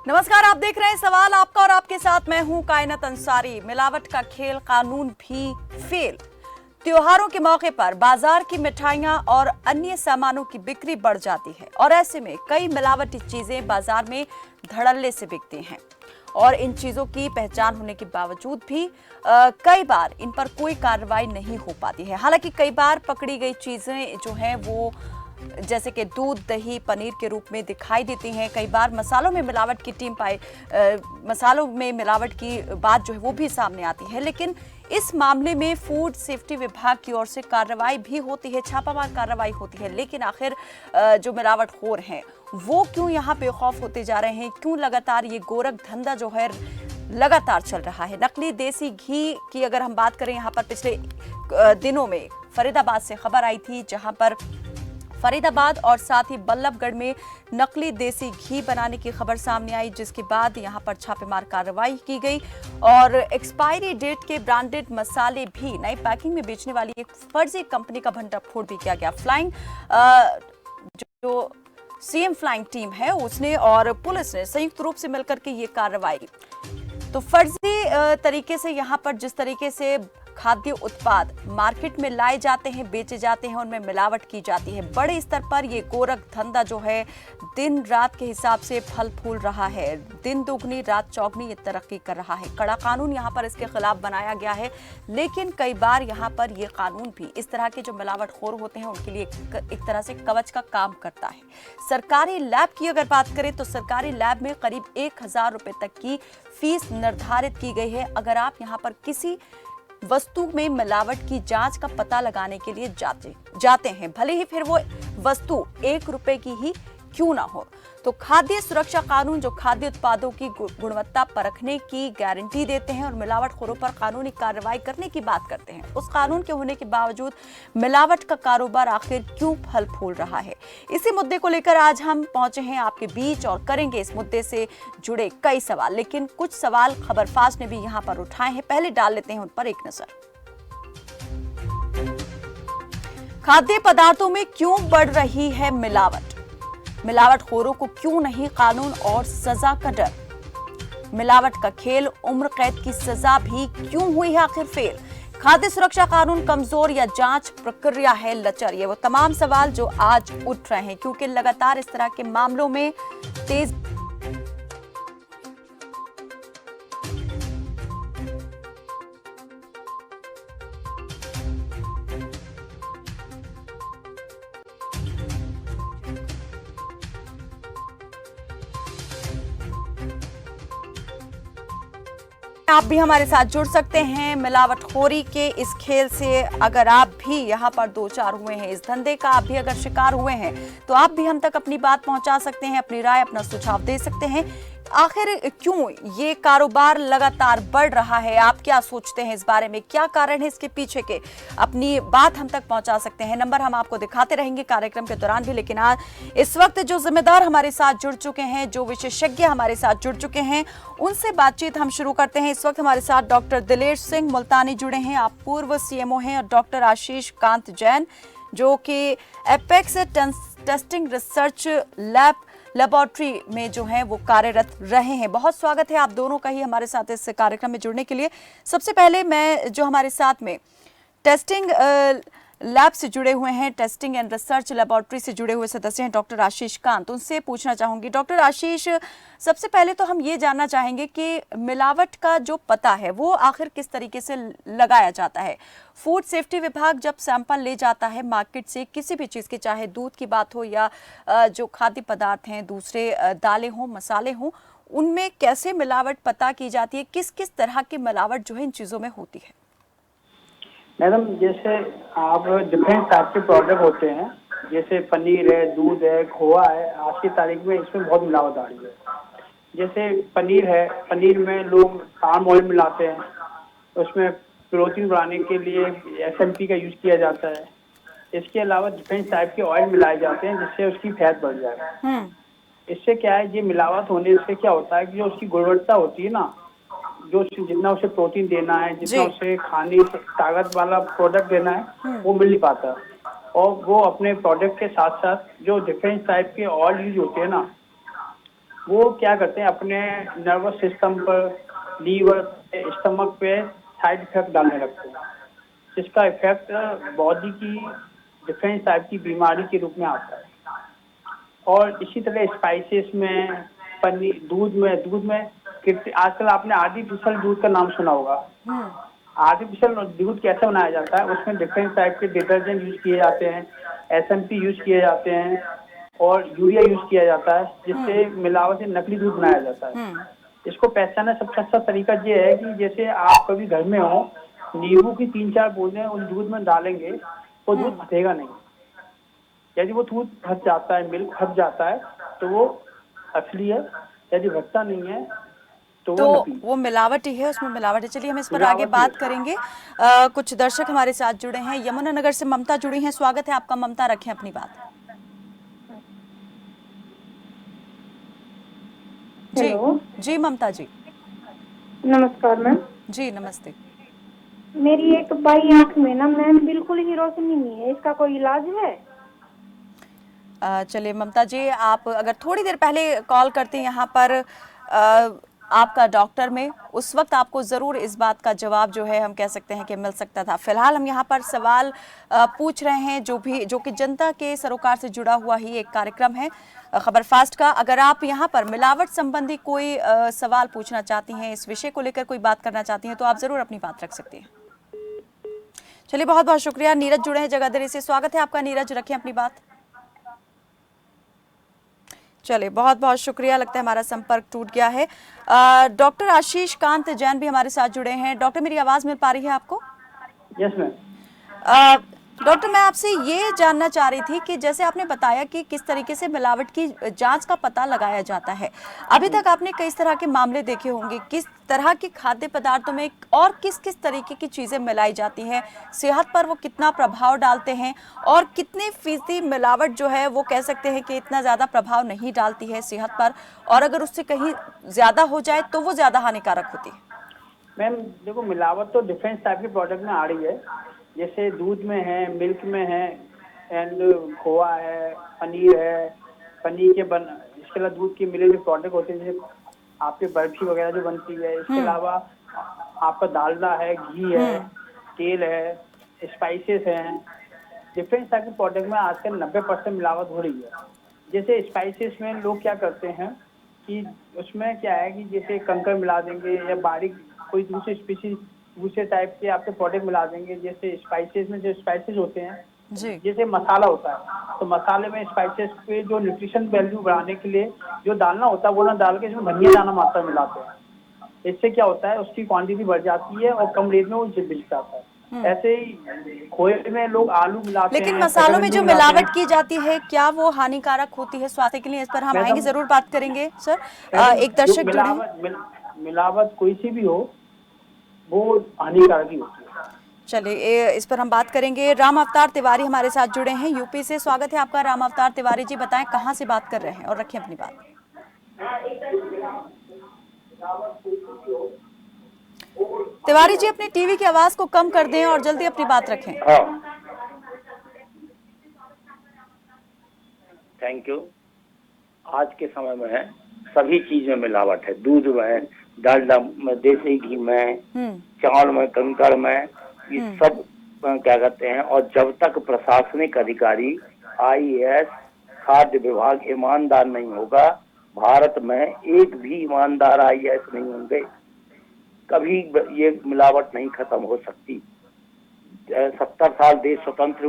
नमस्कार, आप देख रहे हैं सवाल आपका और आपके साथ मैं हूं कायनात अंसारी। मिलावट का खेल, कानून भी फेल। त्योहारों के मौके पर बाजार की मिठाइयां और अन्य सामानों की बिक्री बढ़ जाती है और ऐसे में कई मिलावटी चीजें बाजार में धड़ल्ले से बिकती हैं और इन चीजों की पहचान होने के बावजूद भी कई बार इन पर कोई कार्रवाई नहीं हो पाती है। हालांकि कई बार पकड़ी गई चीजें जो हैं वो जैसे कि दूध, दही, पनीर के रूप में दिखाई देती हैं। कई बार मसालों में मिलावट की मसालों में मिलावट की बात जो है वो भी सामने आती है। लेकिन इस मामले में फूड सेफ्टी विभाग की ओर से कार्रवाई भी होती है, छापामार कार्रवाई होती है। लेकिन आखिर जो मिलावटखोर हैं वो क्यों यहाँ बेखौफ होते जा रहे हैं? क्यों लगातार ये गोरख धंधा जो है लगातार चल रहा है? नकली देसी घी की अगर हम बात करें, यहाँ पर पिछले दिनों में फरीदाबाद से खबर आई थी, जहां पर फरीदाबाद और साथ ही बल्लभगढ़ में नकली देसी घी बनाने की खबर सामने आई, जिसके बाद यहां पर छापेमार कार्रवाई की गई और एक्सपायरी डेट के ब्रांडेड मसाले भी नई पैकिंग में बेचने वाली एक फर्जी कंपनी का भंडाफोड़ भी किया गया। फ्लाइंग जो सीएम फ्लाइंग टीम है उसने और पुलिस ने संयुक्त रूप से मिलकर के ये कार्रवाई, तो फर्जी तरीके से यहाँ पर जिस तरीके से खाद्य उत्पाद मार्केट में लाए जाते हैं, बेचे जाते हैं, उनमें मिलावट की जाती है। बड़े स्तर पर ये गोरख धंधा जो है दिन रात के हिसाब से फल फूल रहा है, दिन दुगनी रात चौगनी ये तरक्की कर रहा है। कड़ा कानून यहाँ पर इसके खिलाफ बनाया गया है, लेकिन कई बार यहाँ पर ये कानून भी इस तरह के जो मिलावटखोर होते हैं उनके लिए एक तरह से कवच का काम करता है। सरकारी लैब की अगर बात करें तो सरकारी लैब में करीब 1000 रुपए तक की फीस निर्धारित की गई है। अगर आप यहाँ पर किसी वस्तु में मिलावट की जांच का पता लगाने के लिए जाते हैं, भले ही फिर वो वस्तु 1 रुपए की ही क्यों ना हो, तो खाद्य सुरक्षा कानून जो खाद्य उत्पादों की गुणवत्ता परखने की गारंटी देते हैं और मिलावटखोरों पर कानूनी कार्रवाई करने की बात करते हैं, उस कानून के होने के बावजूद मिलावट का कारोबार आखिर क्यों फल फूल रहा है? इसी मुद्दे को लेकर आज हम पहुंचे हैं आपके बीच और करेंगे इस मुद्दे से जुड़े कई सवाल। लेकिन कुछ सवाल खबरफाज ने भी यहाँ पर उठाए हैं, पहले डाल लेते हैं उन पर एक नजर। खाद्य पदार्थों में क्यों बढ़ रही है मिलावट? मिलावटखोरों को क्यों नहीं कानून और सजा का डर? मिलावट का खेल, उम्र कैद की सजा भी क्यों हुई है आखिर फेल? खाद्य सुरक्षा कानून कमजोर या जांच प्रक्रिया है लचर? ये वो तमाम सवाल जो आज उठ रहे हैं, क्योंकि लगातार इस तरह के मामलों में तेज आप भी हमारे साथ जुड़ सकते हैं मिलावटखोरी के इस खेल से। अगर आप भी यहाँ पर दो चार हुए हैं, इस धंधे का आप भी अगर शिकार हुए हैं, तो आप भी हम तक अपनी बात पहुंचा सकते हैं, अपनी राय, अपना सुझाव दे सकते हैं। आखिर क्यों ये कारोबार लगातार बढ़ रहा है? आप क्या सोचते हैं इस बारे में? क्या कारण है इसके पीछे के? अपनी बात हम तक पहुंचा सकते हैं। नंबर हम आपको दिखाते रहेंगे कार्यक्रम के दौरान भी, लेकिन आज इस वक्त जो जिम्मेदार हमारे साथ जुड़ चुके हैं, जो विशेषज्ञ हमारे साथ जुड़ चुके हैं, उनसे बातचीत हम शुरू करते हैं। इस वक्त हमारे साथ डॉक्टर दिलेश सिंह मुल्तानी जुड़े हैं, आप पूर्व सीएमओ हैं, और डॉक्टर आशीष कांत जैन जो कि एपेक्स टेस्टिंग रिसर्च लेबोरेटरी में जो है वो कार्यरत रहे हैं। बहुत स्वागत है आप दोनों का ही हमारे साथ इस कार्यक्रम में जुड़ने के लिए। सबसे पहले मैं जो हमारे साथ में टेस्टिंग लैब से जुड़े हुए हैं, टेस्टिंग एंड रिसर्च लेबोरेटरी से जुड़े हुए सदस्य हैं डॉक्टर आशीष कांत, उनसे पूछना चाहूंगी। डॉक्टर आशीष, सबसे पहले तो हम ये जानना चाहेंगे कि मिलावट का जो पता है वो आखिर किस तरीके से लगाया जाता है? फूड सेफ्टी विभाग जब सैंपल ले जाता है मार्केट से किसी भी चीज़ के, चाहे दूध की बात हो या जो खाद्य पदार्थ हैं, दूसरे दालें हों, मसाले हों, उनमें कैसे मिलावट पता की जाती है? किस किस तरह की मिलावट जो है इन चीज़ों में होती है? मैडम, जैसे आप डिफरेंट टाइप के प्रोडक्ट होते हैं, जैसे पनीर है, दूध है, खोआ है। आज की तारीख में इसमें बहुत मिलावट आ रही है। जैसे पनीर है, पनीर में लोग पाम ऑयल मिलाते हैं, उसमें प्रोटीन बढ़ाने के लिए एसएमपी का यूज किया जाता है। इसके अलावा डिफरेंट टाइप के ऑयल मिलाए जाते हैं जिससे उसकी फैट बढ़ जाए। इससे क्या है, ये मिलावट होने से क्या होता है कि जो उसकी गुणवत्ता होती है ना, जो जितना उसे प्रोटीन देना है, जितना उसे खाने ताकत वाला प्रोडक्ट देना है, वो मिल नहीं पाता। और वो अपने प्रोडक्ट के साथ साथ जो डिफरेंट टाइप के ऑयल यूज होते हैं ना, वो क्या करते हैं अपने नर्वस सिस्टम पर, लीवर, स्टमक पे साइड इफेक्ट डालने लगते हैं, जिसका इफेक्ट बॉडी की डिफरेंट टाइप की बीमारी के रूप में आता है। और इसी तरह स्पाइसेस में, पनीर, दूध में आजकल आपने आर्टिफिशियल दूध का नाम सुना होगा। आर्टिफिशियल दूध कैसे बनाया जाता है, उसमें डिफरेंट टाइप के डिटर्जेंट यूज किए जाते हैं, SMP यूज किए जाते हैं और यूरिया यूज किया जाता है, जिससे मिलावट से नकली दूध बनाया जाता है। इसको पहचानना सबसे अच्छा तरीका ये है कि जैसे आप कभी घर में हो, नींबू की 3-4 बूंदें उस दूध में डालेंगे तो दूध फटेगा नहीं। यदि वो दूध फट जाता है, मिल्क फट जाता है तो वो असली है, यदि फटता नहीं है तो वो नकली। वो मिलावटी है, उसमें मिलावट है। चलिए हम इस पर आगे मिलावटी बात है। करेंगे। कुछ दर्शक हमारे साथ जुड़े हैं, यमुनानगर से ममता जुड़ी हैं। स्वागत है आपका ममता, रखें अपनी बात। जी हेलो जी ममता जी। नमस्कार मैम। जी नमस्ते। मेरी एक बाई आंख में ना मैम बिल्कुल ही रोशनी नहीं है, इसका कोई इलाज है? चलिए ममता जी, आप अगर थोड़ी देर पहले कॉल करते हैं यहाँ पर आपका डॉक्टर में, उस वक्त आपको ज़रूर इस बात का जवाब जो है हम कह सकते हैं कि मिल सकता था। फिलहाल हम यहाँ पर सवाल पूछ रहे हैं जो कि जनता के सरोकार से जुड़ा हुआ ही एक कार्यक्रम है खबर फास्ट का। अगर आप यहाँ पर मिलावट संबंधी कोई सवाल पूछना चाहती हैं, इस विषय को लेकर कोई बात करना चाहती हैं, तो आप ज़रूर अपनी बात रख सकती हैं। चलिए बहुत बहुत शुक्रिया। नीरज जुड़े हैं जगाधरी से, स्वागत है आपका नीरज, रखें अपनी बात। चलिए बहुत बहुत शुक्रिया, लगता है हमारा संपर्क टूट गया है। डॉक्टर आशीष कांत जैन भी हमारे साथ जुड़े हैं। डॉक्टर, मेरी आवाज मिल पा रही है आपको? Yes ma'am. डॉक्टर, मैं आपसे ये जानना चाह रही थी कि जैसे आपने बताया कि किस तरीके से मिलावट की जांच का पता लगाया जाता है, अभी तक आपने कई तरह के मामले देखे होंगे, किस तरह के खाद्य पदार्थों में और किस किस तरीके की चीज़ें मिलाई जाती हैं, सेहत पर वो कितना प्रभाव डालते हैं और कितनी फीसदी मिलावट जो है वो कह सकते हैं कि इतना ज़्यादा प्रभाव नहीं डालती है सेहत पर, और अगर उससे कहीं ज़्यादा हो जाए तो वो ज़्यादा हानिकारक होती है? मैम देखो, मिलावट तो डिफरेंट टाइप के प्रोडक्ट में आ रही है, जैसे दूध में है, मिल्क में है, एंड खोआ है, पनीर है, पनीर के इसके अलावा दूध के मिले जो प्रोडक्ट होते हैं, जैसे आपके बर्फी वगैरह जो बनती है, इसके अलावा आपका डालडा है, घी है, तेल है, स्पाइसेस हैं। डिफरेंट टाइप के प्रोडक्ट में आजकल 90% मिलावट हो रही है। जैसे स्पाइसेस में लोग क्या करते हैं कि उसमें क्या है कि जैसे कंकर मिला देंगे या बारीक कोई दूसरी स्पीशीज, दूसरे टाइप के आपके प्रोडक्ट मिला देंगे। जैसे स्पाइसेस में जो स्पाइसेस होते हैं, जैसे मसाला होता है, तो मसाले में स्पाइसेस पे जो न्यूट्रिशन वैल्यू बढ़ाने के लिए जो डालना होता है वो ना डाल के इसमें धनिया दाना मात्रा मिलाते हैं। इससे क्या होता है, उसकी क्वांटिटी बढ़ जाती है और कम रेट में वो बिक जाता है। ऐसे ही खोए में लोग आलू मिलाते हैं। लेकिन मसालों में जो मिलावट की जाती है, क्या वो हानिकारक होती है स्वास्थ्य के लिए? इस पर हम आएंगे, जरूर बात करेंगे सर। एक दर्शक जुड़े। मिलावट कोई सी भी हो वो हानिकारक ही होती है। चलिए इस पर हम बात करेंगे। राम अवतार तिवारी हमारे साथ जुड़े हैं यूपी से, स्वागत है आपका राम अवतार तिवारी जी। बताएं कहां से बात कर रहे हैं और रखें अपनी बात। तिवारी जी अपनी टीवी की आवाज को कम कर दें और जल्दी अपनी बात रखें। Thank you. आज के समय में सभी चीज में मिलावट है, दूध में, डालडा में, देसी घी में, चावल में, कंकर में, ये सब क्या कहते हैं। और जब तक प्रशासनिक अधिकारी IAS खाद्य विभाग ईमानदार नहीं होगा, भारत में एक भी ईमानदार IAS नहीं होंगे, कभी ये मिलावट नहीं खत्म हो सकती। 70 साल देश स्वतंत्र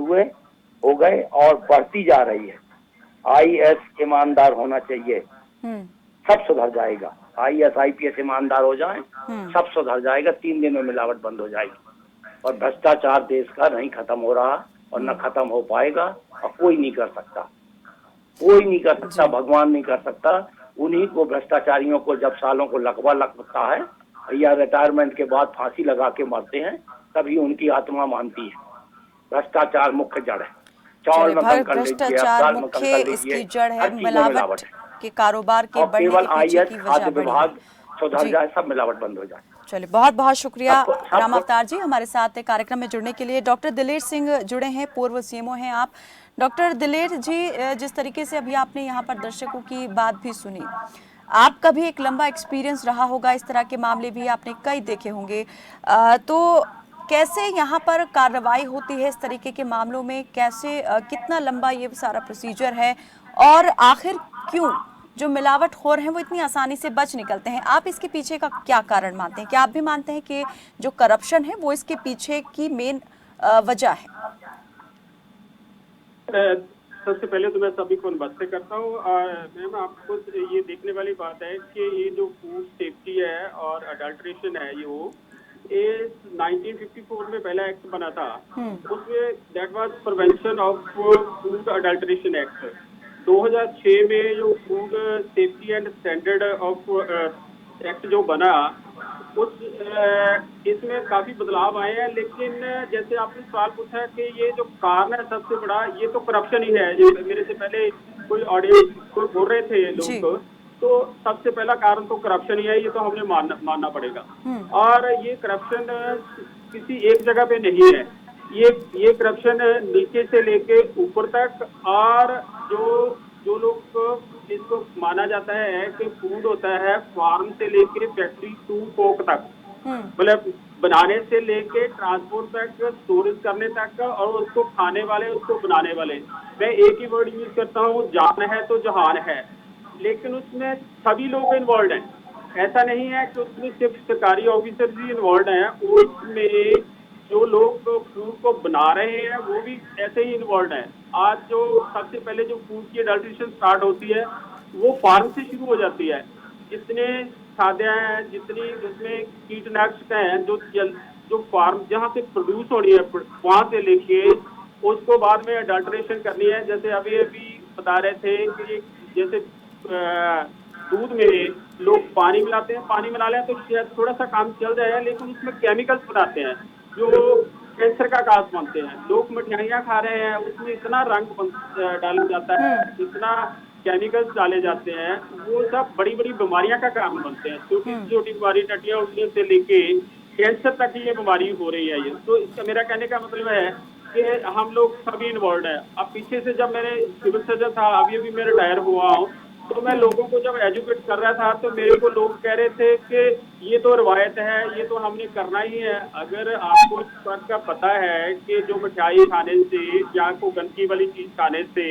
हो गए और बढ़ती जा रही है। IAS ईमानदार होना चाहिए, सब सुधर जाएगा। IAS IPS ईमानदार हो जाएं, सब सुधर जाएगा। 3 दिन में मिलावट बंद हो जाएगी। और भ्रष्टाचार देश का नहीं खत्म हो रहा और न खत्म हो पाएगा, और कोई नहीं कर सकता, कोई नहीं कर सकता, भगवान नहीं कर सकता। उन्हीं को, भ्रष्टाचारियों को जब सालों को लकवा लगता है या रिटायरमेंट के बाद फांसी लगा के मरते हैं, तभी उनकी आत्मा मानती है। भ्रष्टाचार मुख्य जड़ है। चावल में कंकर लीजिए, दाल में कंकर लीजिए, इसकी जड़ है मिलावट के कारोबार के बढ़ने केवल के पीछे की IAS वजह खाद्य विभाग सुधर जाए, सब मिलावट बंद हो जाए। चलिए बहुत बहुत शुक्रिया राम अवतार जी हमारे साथ कार्यक्रम में जुड़ने के लिए। डॉक्टर दिलेर सिंह जुड़े हैं, पूर्व CMO हैं आप। डॉक्टर दिलेर जी, जिस तरीके से अभी आपने यहाँ पर दर्शकों की बात भी सुनी, आपका भी एक लंबा एक्सपीरियंस रहा होगा, इस तरह के मामले भी आपने कई देखे होंगे। तो कैसे यहाँ पर कार्रवाई होती है इस तरीके के मामलों में, कैसे कितना लंबा ये सारा प्रोसीजर है, और आखिर क्यों जो मिलावटखोर हैं वो इतनी आसानी से बच निकलते हैं? आप इसके पीछे का क्या कारण मानते हैं? क्या आप भी मानते हैं कि जो करप्शन है वो इसके पीछे की मेन वजह है? सबसे पहले तो मैं सभी को नमस्ते करता हूँ। मैम, आपको ये देखने वाली बात है कि ये जो फूड सेफ्टी है और अडल्ट्रेशन है, ये 1954 में पहला एक्ट बना था। उसमें that was prevention of food adulteration act. 2006 में जो food safety and standard of act जो बना, उस इसमें काफी बदलाव आए हैं। लेकिन जैसे आपने सवाल पूछा कि ये जो कारण है सबसे बड़ा, ये तो करप्शन ही है। जो मेरे से पहले कोई ऑडियंस कोई बोल रहे थे लोग, तो सबसे पहला कारण तो करप्शन ही है, ये तो हमने मानना पड़ेगा। और ये करप्शन किसी एक जगह पे नहीं है, ये करप्शन नीचे से लेके ऊपर तक। और जो लोग इसको माना जाता है कि फूड होता है फार्म से लेके फैक्ट्री टू फोक तक, मतलब बनाने से लेके ट्रांसपोर्ट तक, स्टोरेज करने तक, और उसको खाने वाले, उसको बनाने वाले। मैं एक ही वर्ड यूज करता हूँ, जान है तो जहान है। लेकिन उसमें सभी लोग इन्वॉल्व हैं, ऐसा नहीं है कि उसमें सिर्फ सरकारी ऑफिसर ही इन्वॉल्व हैं। उसमें जो लोग फूड को बना रहे हैं वो भी ऐसे ही इन्वॉल्व हैं। आज जो सबसे पहले जो फूड की अडल्ट्रेशन स्टार्ट होती है वो फार्म से शुरू हो जाती है। जितने खाद्य हैं, जितनी उसमें कीटनाशक हैं, जो फार्म जहाँ से प्रोड्यूस होनी है वहाँ से लेके उसको बाद में अडल्ट्रेशन करनी है। जैसे अभी बता रहे थे कि जैसे दूध में लोग पानी मिलाते हैं, पानी मिला लें तो शायद थोड़ा सा काम चल जाएगा, लेकिन उसमें केमिकल्स बनाते हैं जो कैंसर का काज बनते हैं। लोग मिठाइयाँ खा रहे हैं, उसमें इतना रंग डाला जाता है, इतना केमिकल्स डाले जाते हैं, वो सब बड़ी बड़ी बीमारियां का कारण बनते हैं। छोटी छोटी बीमारी, टटिया उठने से लेके कैंसर तक ये बीमारी हो रही है। ये तो इसका मेरा कहने का मतलब है कि हम लोग सभी इन्वॉल्व हैं। अब पीछे से जब मैंने सिविल सर्जन था, अभी मैं रिटायर हुआ हूँ, तो मैं लोगों को जब एजुकेट कर रहा था तो मेरे को लोग कह रहे थे कि ये तो रवायत है, ये तो हमने करना ही है। अगर आपको इस बात का पता है कि जो मिठाई खाने से या कोई गंदगी वाली चीज खाने से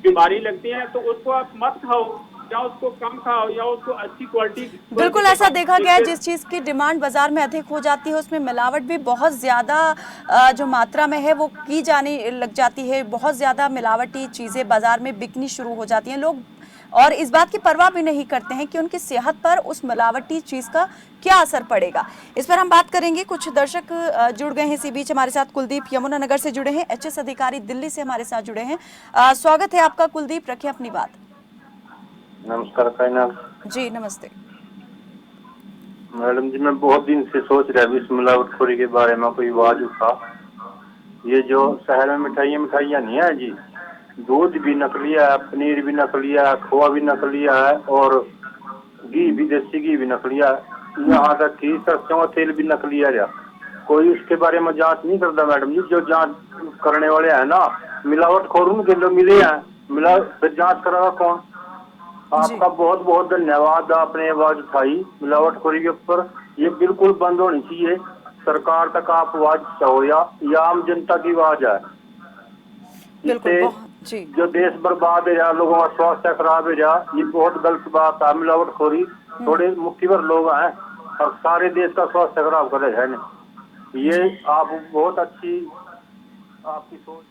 बीमारी लगती है, तो उसको आप मत खाओ, या उसको कम खाओ, या उसको अच्छी क्वालिटी। बिल्कुल ऐसा देखा गया है, जिस चीज की डिमांड बाजार में अधिक हो जाती है उसमें मिलावट भी बहुत ज्यादा जो मात्रा में है वो की जाने लग जाती है। बहुत ज्यादा मिलावटी चीजें बाजार में बिकनी शुरू हो जाती हैं। लोग और इस बात की परवाह भी नहीं करते हैं कि उनकी सेहत पर उस मिलावटी चीज का क्या असर पड़ेगा। इस पर हम बात करेंगे। कुछ दर्शक जुड़ गए हैं इसी बीच हमारे साथ। कुलदीप यमुनानगर से जुड़े हैं, एचएस अधिकारी दिल्ली से हमारे साथ जुड़े हैं। स्वागत है आपका कुलदीप, रखिए अपनी बात। नमस्कार कायना जी नमस्ते मैडम जी। मैं बहुत दिन से सोच रहा हूँ इस मिलावटखोरी के बारे में कोई आवाज उठा। ये जो शहर में मिठाइयाँ नहीं है जी, दूध भी नकली है, पनीर भी नकली है, खोआ भी नकली है, और घी भी, देसी घी भी नकली है। यहाँ तक कि सरसों का तेल भी नकली है। कोई उसके बारे में जांच नहीं करता मैडम जी। जो जांच करने वाले हैं ना, मिलावटखोर उनके लोग मिले हैं, फिर जांच करागा कौन? आपका बहुत बहुत धन्यवाद, आपने आवाज उठाई मिलावटखोरी के ऊपर। ये बिल्कुल बंद होनी चाहिए। सरकार तक आप आवाज चाहो, या आम जनता की आवाज है। इससे जो देश बर्बाद है, लोगों का स्वास्थ्य खराब है, ये बहुत गलत बात है। मिलावटखोरी थोड़े मुट्ठीभर लोग हैं और सारे देश का स्वास्थ्य खराब कर रहे हैं। ये आप बहुत अच्छी आपकी सोच।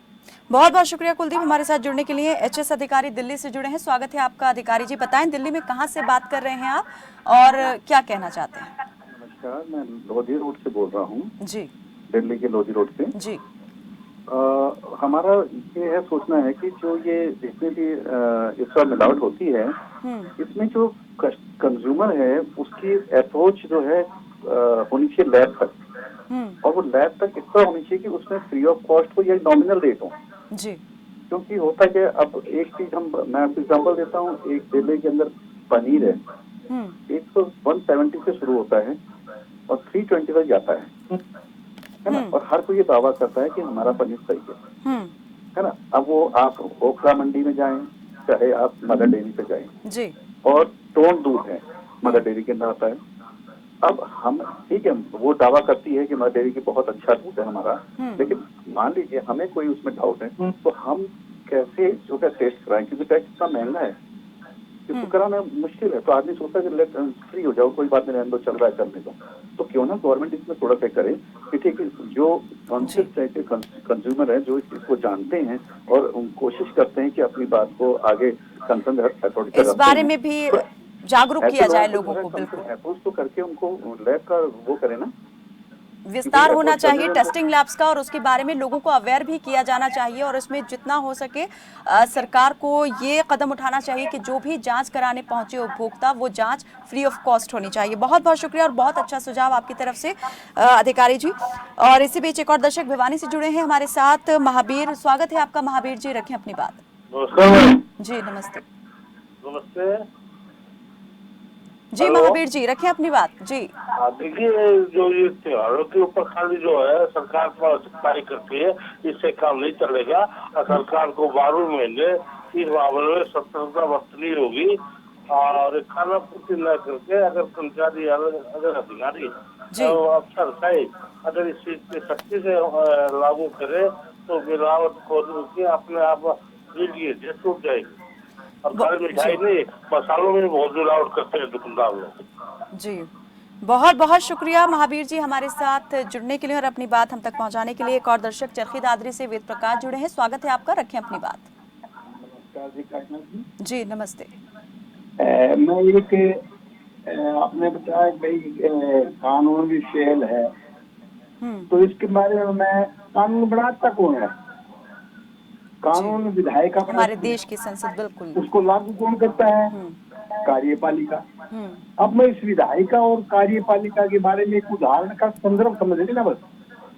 बहुत बहुत शुक्रिया कुलदीप हमारे साथ जुड़ने के लिए। एचएस अधिकारी दिल्ली से जुड़े हैं, स्वागत है आपका। अधिकारी जी बताएं, दिल्ली में कहां से बात कर रहे हैं आप और क्या कहना चाहते हैं? नमस्कार, मैं लोधी रोड से बोल रहा हूँ जी, दिल्ली के लोधी रोड से जी। हमारा ये है सोचना है कि जो ये जितने भी इस बार मिलावट होती है, इसमें जो कंज्यूमर है उसकी अप्रोच जो है होनी चाहिए लैब तक, और वो लैब तक इस तरह होनी चाहिए कि उसमें फ्री ऑफ कॉस्ट हो या नॉमिनल रेट हो जी। क्योंकि होता है कि अब एक चीज मैं आपको एग्जाम्पल देता हूँ। एक दिल्ली के अंदर पनीर है, 170 से शुरू होता है और 320 तक जाता है ना। और हर कोई ये दावा करता है कि हमारा पनीर सही है ना। अब वो आप ओखला मंडी में जाएं, चाहे आप मदर डेयरी पे जाएं जी, और टोन दूध है, मदर डेयरी के अंदर आता है। अब हम ठीक है, वो दावा करती है कि मदर डेयरी की बहुत अच्छा दूध है हमारा, लेकिन मान लीजिए हमें कोई उसमें डाउट है तो हम कैसे जो है टेस्ट कराएं, क्योंकि टेस्ट इतना महंगा है, इसको कराना मुश्किल है। तो आदमी सोचता है कि फ्री हो जाओ, कोई बात नहीं, रहने दो, चल रहा है करने दो। तो क्यों ना गवर्नमेंट इसमें थोड़ा सा करे कि ठीक है, जो कॉन्शियस कंज्यूमर है, जो इस चीज को जानते हैं और कोशिश करते हैं कि अपनी बात को आगे कंसर्न अथॉरिटी इस बारे में भी जागरूक किया जाए लोगों को। बिल्कुल अप्रोच तो करके उनको लैब का वो करे ना, विस्तार होना चाहिए टेस्टिंग लैब्स का, और उसके बारे में लोगों को अवेयर भी किया जाना चाहिए। और इसमें जितना हो सके सरकार को ये कदम उठाना चाहिए कि जो भी जांच कराने पहुंचे उपभोक्ता, वो जांच फ्री ऑफ कॉस्ट होनी चाहिए। बहुत बहुत शुक्रिया और बहुत अच्छा सुझाव आपकी तरफ से अधिकारी जी। और इसी बीच एक और दर्शक भिवानी से जुड़े हैं हमारे साथ, महावीर। स्वागत है आपका महावीर जी, रखें अपनी बात। जी नमस्ते। नमस्ते जी महावीर जी, रखें अपनी बात। जी देखिए, जो ये त्योहारों के ऊपर खाली जो है सरकार सख्ताई करती है, इससे काम नहीं चलेगा। और सरकार को 12 महीने इस मामले में सतर्कता बरतनी होगी और खाना पूर्ति न करके अगर कर्मचारी अगर अधिकारी तो अफसर है, अगर इस चीज की सख्ती से लागू करे तो मिलावट को अपने आप टूट जाएगी। और खाली मिठाई नहीं, मसालों में बहुत मिलावट करते हैं दुकानदार लोग। जी बहुत बहुत शुक्रिया महावीर जी हमारे साथ जुड़ने के लिए और अपनी बात हम तक पहुंचाने के लिए। एक और दर्शक चरखी दादरी से वेद प्रकाश जुड़े हैं, स्वागत है आपका, रखें अपनी बात। नमस्कार जी नमस्ते। मैं एक आपने बताया भाई कानून भी फेल है, तो इसके बारे में मैं कानून बनाता कौन है? कानून विधायिका हमारे देश की संसद, बिल्कुल। उसको लागू कौन करता है? कार्यपालिका। अब मैं इस विधायिका और कार्यपालिका के बारे में एक उदाहरण का संदर्भ समझ लेना, बस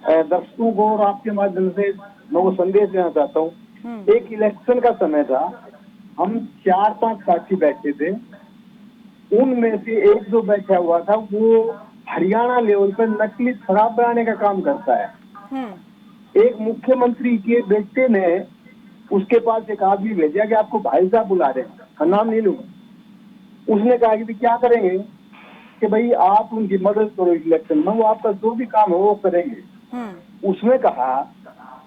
दर्शकों को और आपके माध्यम से मैं वो संदेश देना चाहता हूँ। एक इलेक्शन का समय था, हम 4-5 साथी बैठे थे, उनमें से एक जो बैठा हुआ था वो हरियाणा लेवल पर नकली शराब बनाने का काम करता है। एक मुख्यमंत्री के बेटे ने उसके पास एक आदमी भेजा कि आपको भाई साहब बुला रहे हैं, नाम नहीं लूंगा। उसने कहा कि क्या करेंगे कि भाई आप उनकी मदद करो इलेक्शन में, वो आपका जो भी काम है वो करेंगे। उसने कहा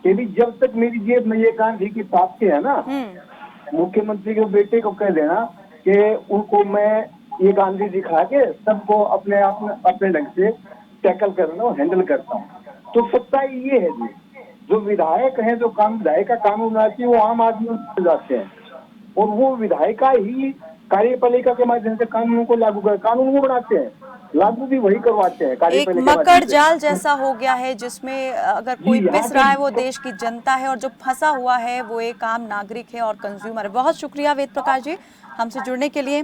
कि भी जब तक मेरी जेब में ये गांधी की ताकते है ना, मुख्यमंत्री के बेटे को कह देना कि उनको मैं ये गांधी दिखा के सबको अपने आप में अपने ढंग से टैकल करना और हैंडल करता हूँ। तो सच्चाई ये है जी, जो विधायक हैं, जो विधायक का कानून बनाती है वो आम आदमी में जाते हैं, और वो विधायिका ही कार्यपालिका के माध्यम से कानून को लागू कर, कानून वो बनाते हैं, लागू भी वही करवाते हैं। एक मकर जाल जैसा हो गया है जिसमें अगर कोई पिस रहा है वो देश की जनता है, और जो फंसा हुआ है वो एक आम नागरिक है और कंज्यूमर है। बहुत शुक्रिया वेद प्रकाश जी हमसे जुड़ने के लिए।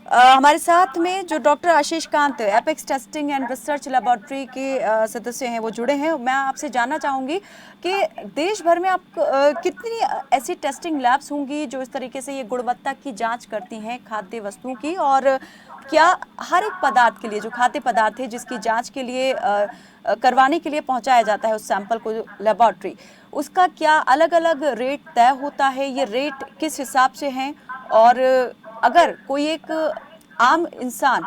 हमारे साथ में जो doctor Ashish Kant apex testing and research laboratory के सदस्य हैं वो जुड़े हैं। मैं आपसे जानना चाहूँगी कि देश भर में आप कितनी ऐसी टेस्टिंग लैब्स होंगी जो इस तरीके से ये गुणवत्ता की जांच करती हैं खाद्य वस्तुओं की, और क्या हर एक पदार्थ के लिए जो खाद्य पदार्थ है जिसकी जांच के लिए करवाने के लिए पहुंचाया जाता है उस सैंपल को लेबोरेटरी, उसका क्या अलग अलग रेट तय होता है? ये रेट किस हिसाब से हैं? और अगर कोई एक आम इंसान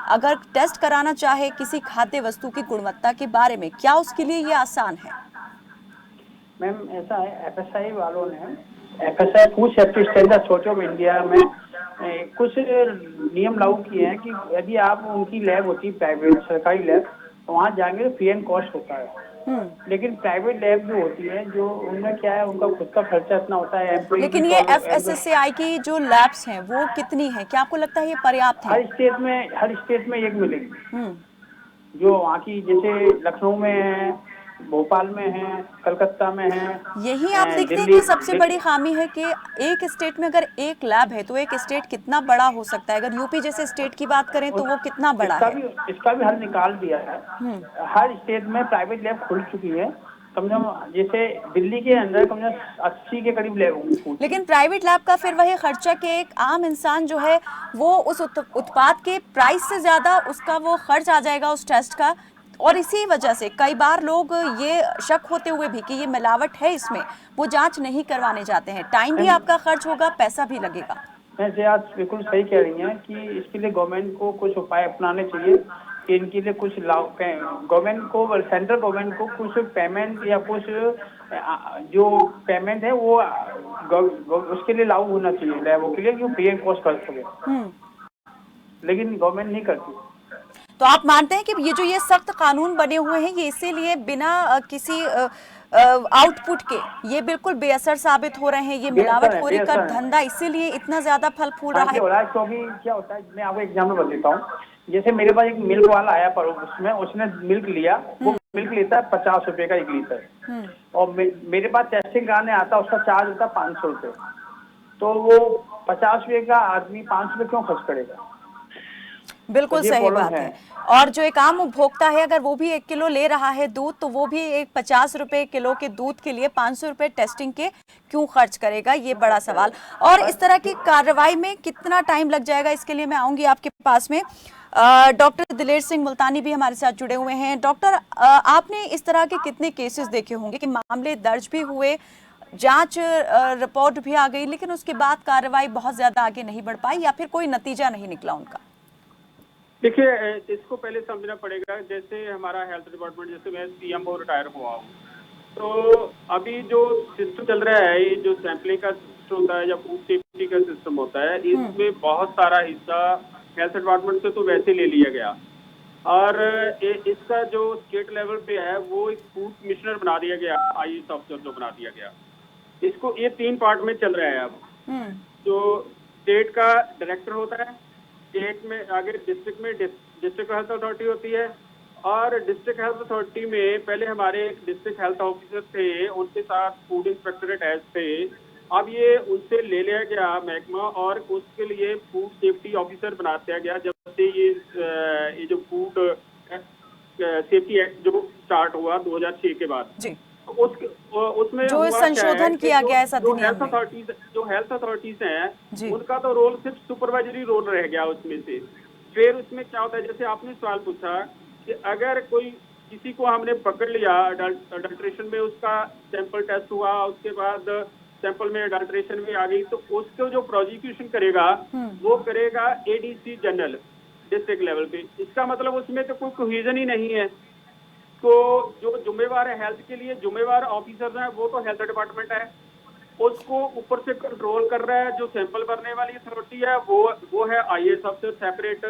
अगर टेस्ट कराना चाहे किसी खाद्य वस्तु की गुणवत्ता के बारे में, क्या उसके लिए ये आसान है? मैम ऐसा है, एफएसआई वालों ने FSI food safety standard authority of India में कुछ नियम लागू किए हैं कि यदि आप उनकी लैब होती है प्राइवेट सरकारी लैब, तो वहाँ जाएंगे तो फ्री एंड कॉस्ट होता है। लेकिन प्राइवेट लैब जो होती है, जो उनमें क्या है, उनका खुद का खर्चा इतना होता है। लेकिन ये एफएसएसएआई की जो लैब्स हैं वो कितनी है, क्या आपको लगता है ये पर्याप्त है? हर स्टेट में एक मिलेगी, जो वहाँ की जैसे लखनऊ में है, भोपाल में है, कलकत्ता में है। यही आप देखते हैं कि सबसे बड़ी खामी है कि एक स्टेट में अगर एक लैब है तो एक स्टेट कितना बड़ा हो सकता है। अगर यूपी जैसे स्टेट की बात करें तो वो कितना बड़ा है। इसका भी हल निकाल दिया है। हर स्टेट में प्राइवेट लैब खुल चुकी है, कम से कम जैसे दिल्ली के अंदर कम से कम 80 के करीब लैब होंगी। लेकिन प्राइवेट लैब का फिर वही खर्चा कि एक आम इंसान जो है वो उस उत्पाद के प्राइस से ज्यादा उसका वो खर्च आ जाएगा उस टेस्ट का, और इसी वजह से कई बार लोग ये शक होते हुए भी कि ये मिलावट है इसमें, वो जांच नहीं करवाने जाते हैं। टाइम भी आपका खर्च होगा, पैसा भी लगेगा। वैसे आज बिल्कुल सही कह रही हैं कि इसके लिए गवर्नमेंट को कुछ उपाय अपनाने चाहिए कि इनके लिए कुछ गवर्नमेंट को, सेंट्रल गवर्नमेंट को कुछ पेमेंट या कुछ जो पेमेंट है वो उसके लिए लागू होना चाहिए लैबों के लिए, कि वो फ्री ऑफ कॉस्ट कर सके, लेकिन गवर्नमेंट नहीं करती। तो आप मानते हैं कि ये सख्त कानून बने हुए हैं ये इसीलिए बिना किसी आउटपुट के ये बिल्कुल बेअसर साबित हो रहे हैं, ये मिलावटखोरी का धंधा इसीलिए इतना ज्यादा फल फूल रहा है? क्योंकि क्या होता है, मैं आपको एग्जाम्पल बता देता हूँ। जैसे मेरे पास एक मिल्क वाला आया पर उसने मिल्क लिया, वो मिल्क लेता है 50 रुपए का 1 लीटर, और मेरे पास टेस्टिंग कराने आता है, उसका चार्ज होता है 500 रुपए। तो वो 50 रुपए का आदमी 500 रुपए क्यों खर्च करेगा? बिल्कुल सही बात है। और जो एक आम उपभोक्ता है अगर वो भी 1 किलो ले रहा है दूध, तो वो भी एक 50 रुपए किलो के दूध के लिए 500 रुपए टेस्टिंग के क्यों खर्च करेगा, ये बड़ा सवाल। और इस तरह की कार्रवाई में कितना टाइम लग जाएगा, इसके लिए मैं आऊंगी आपके पास में। डॉक्टर दिलेर सिंह मुल्तानी भी हमारे साथ जुड़े हुए हैं। डॉक्टर, आपने इस तरह के कितने केसेस देखे होंगे कि मामले दर्ज भी हुए, जांच रिपोर्ट भी आ गई, लेकिन उसके बाद कार्रवाई बहुत ज्यादा आगे नहीं बढ़ पाई या फिर कोई नतीजा नहीं निकला उनका? देखिए, इसको पहले समझना पड़ेगा। जैसे हमारा हेल्थ डिपार्टमेंट, जैसे मैं सीएमओ रिटायर हुआ हूँ, तो अभी जो सिस्टम चल रहा है, ये जो सैंपलिंग का सिस्टम होता है या फूड सेफ्टी का सिस्टम होता है, इसमें बहुत सारा हिस्सा हेल्थ डिपार्टमेंट से तो वैसे ले लिया गया, और इसका जो स्टेट लेवल पे है वो एक फूड कमिश्नर बना दिया गया, IAS ऑफिसर जो बना दिया गया। इसको ये 3 पार्ट में चल रहा है अब। जो स्टेट का डायरेक्टर होता है, स्टेट में आगे डिस्ट्रिक्ट में डिस्ट्रिक्ट हेल्थ अथॉरिटी होती है, और डिस्ट्रिक्ट हेल्थ अथॉरिटी में पहले हमारे डिस्ट्रिक्ट हेल्थ ऑफिसर थे, उनके साथ फूड इंस्पेक्टरेट एज थे। अब ये उनसे ले लिया गया महकमा, और उसके लिए फूड सेफ्टी ऑफिसर बना दिया गया जब से ये जो फूड सेफ्टी एक्ट जो स्टार्ट हुआ 2006 के बाद जी। उसमें जो संशोधन किया गया है जो हेल्थ अथॉरिटीज हैं, उनका तो रोल सिर्फ सुपरवाइजरी रोल रह गया उसमें से। फिर उसमें क्या होता है, जैसे आपने सवाल पूछा कि अगर कोई किसी को हमने पकड़ लिया अडल्ट्रेशन में, उसका सैंपल टेस्ट हुआ, उसके बाद सैंपल में अडल्ट्रेशन में आ गई, तो उसको जो प्रोसिक्यूशन करेगा वो करेगा ADC जनरल डिस्ट्रिक्ट लेवल पे। इसका मतलब उसमें तो कोई कोहेजन ही नहीं है। तो जो जुम्मेवार है हेल्थ के लिए, जुम्मेवार ऑफिसर है वो तो हेल्थ डिपार्टमेंट है, उसको ऊपर से कंट्रोल कर रहा है। जो सैंपल भरने वाली अथॉरिटी है वो है IAS ऑफिसर सेपरेट,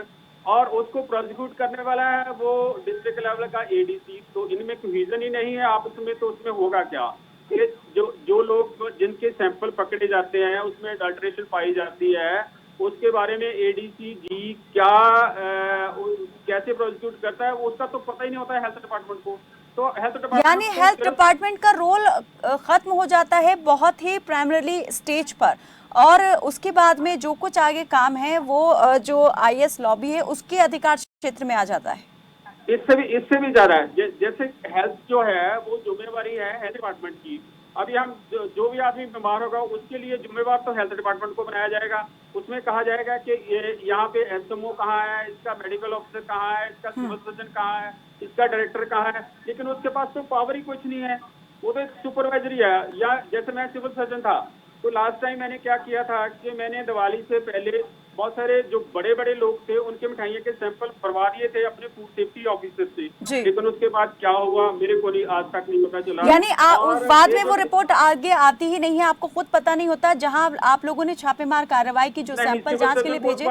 और उसको प्रोसिक्यूट करने वाला है वो डिस्ट्रिक्ट लेवल का ADC। तो इनमें कोहेजन ही नहीं है आपस में, तो उसमें होगा क्या? जो लोग जिनके सैंपल पकड़े जाते हैं उसमें अडल्ट्रेशन पाई जाती है, उसके बारे में ADC जी कैसे प्रोसिक्यूट करता है उसका तो पता ही नहीं होता है हेल्थ डिपार्टमेंट को। तो हेल्थ डिपार्टमेंट यानी हेल्थ डिपार्टमेंट का रोल खत्म हो जाता है बहुत ही प्राइमरी स्टेज पर, और उसके बाद में जो कुछ आगे काम है वो जो IAS लॉबी है उसके अधिकार क्षेत्र में आ जाता है। इससे भी ज्यादा है। जैसे हेल्थ जो है वो जिम्मेवारी है हेल्थ डिपार्टमेंट की। अभी हम जो भी आदमी बीमार होगा उसके लिए जिम्मेवार तो हेल्थ डिपार्टमेंट को बनाया जाएगा। उसमें कहा जाएगा कि यहाँ पे SMO कहाँ है, इसका मेडिकल ऑफिसर कहाँ है, इसका सिविल सर्जन कहाँ है, इसका डायरेक्टर कहाँ है, लेकिन उसके पास तो पावर ही कुछ नहीं है, वो तो एक सुपरवाइजरी है। या जैसे मैं सिविल सर्जन था, तो लास्ट टाइम मैंने क्या किया था कि मैंने दिवाली से पहले बहुत सारे जो बड़े बड़े लोग थे उनके मिठाइयों के सैंपल भरवा दिए थे अपने फूड सेफ्टी ऑफिसर से, लेकिन उसके बाद क्या हुआ मेरे को नहीं, आज तक नहीं पता चला। यानी बाद में वो रिपोर्ट आगे आती ही नहीं है, आपको खुद पता नहीं होता जहां आप लोगों ने छापेमार कार्रवाई की, जो सैंपल जांच के लिए भेजे,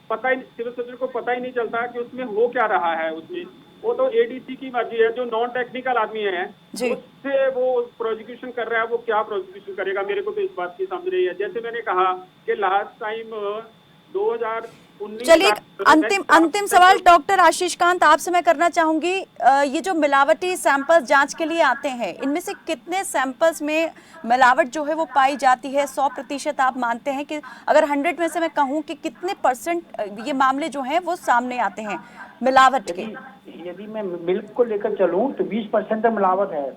पता ही सिविल सर्जन को पता ही नहीं चलता कि उसमें हो क्या रहा है। उसमें वो तो ADC की मर्जी है, जो नॉन टेक्निकल आदमी है उससे वो प्रोसिक्यूशन कर रहा है, वो क्या प्रोसिक्यूशन करेगा मेरे को तो इस बात की समझ रही है। जैसे मैंने कहा कि लास्ट टाइम 2019। चलिए अंतिम सवाल डॉक्टर आशीष कांत आपसे मैं करना चाहूंगी, ये जो मिलावटी सैंपल जांच के लिए आते हैं इनमें से कितने सैंपल्स में मिलावट जो है वो पाई जाती है? 100% आप मानते हैं कि अगर 100 में से मैं कहूं कि कितने % ये मामले जो हैं वो सामने आते हैं मिलावट के? यदि मैं मिल्क को लेकर चलूं तो 20% तक मिलावट है।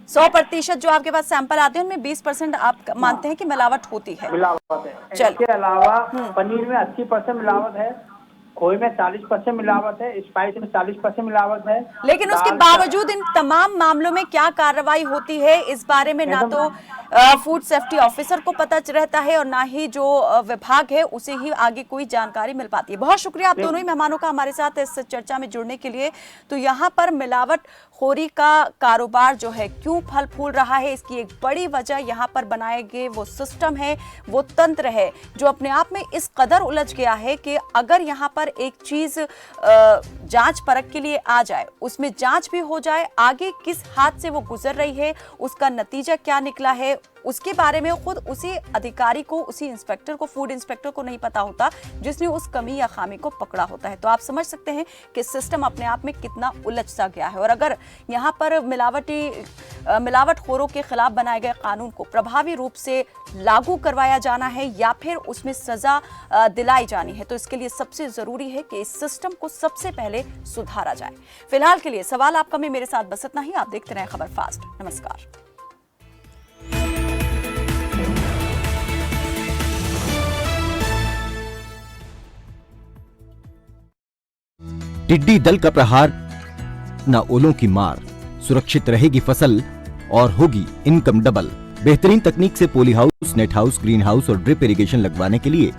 100% जो आपके पास सैंपल आते हैं उनमें 20% आप मानते हैं कि मिलावट होती है? मिलावट है। इसके अलावा पनीर में 80% मिलावट है, खोए में 40% मिलावट है, स्पाइस में 40% मिलावट है। लेकिन उसके दाल- बावजूद इन तमाम मामलों में क्या कार्रवाई होती है, इस बारे में ना तो फूड सेफ्टी ऑफिसर को पता रहता है और ना ही जो विभाग है उसे ही आगे कोई जानकारी मिल पाती है। बहुत शुक्रिया आप दोनों ही मेहमानों का हमारे साथ इस चर्चा में जुड़ने के लिए। तो यहाँ पर मिलावटखोरी का कारोबार जो है क्यों फल फूल रहा है, इसकी एक बड़ी वजह यहाँ पर बनाए गए वो सिस्टम है, वो तंत्र है जो अपने आप में इस कदर उलझ गया है कि अगर यहाँ पर एक चीज जांच परख के लिए आ जाए, उसमें जांच भी हो जाए, आगे किस हाथ से वो गुजर रही है, उसका नतीजा क्या निकला है, उसके बारे में खुद उसी अधिकारी को, उसी इंस्पेक्टर को, फूड इंस्पेक्टर को नहीं पता होता जिसने उस कमी या खामी को पकड़ा होता है। तो आप समझ सकते हैं कि सिस्टम अपने आप में कितना उलझ सा गया है। और अगर यहाँ पर मिलावटखोरों के खिलाफ बनाए गए कानून को प्रभावी रूप से लागू करवाया जाना है या फिर उसमें सजा दिलाई जानी है, तो इसके लिए सबसे जरूरी है कि इस सिस्टम को सबसे पहले सुधारा जाए। फिलहाल के लिए सवाल आपका में मेरे साथ बस इतना ही। आप देखते रहें खबर फास्ट। नमस्कार। टिड्डी दल का प्रहार, न ओलों की मार, सुरक्षित रहेगी फसल और होगी इनकम डबल। बेहतरीन तकनीक से polyhouse, net house, greenhouse और ड्रिप इरिगेशन लगवाने के लिए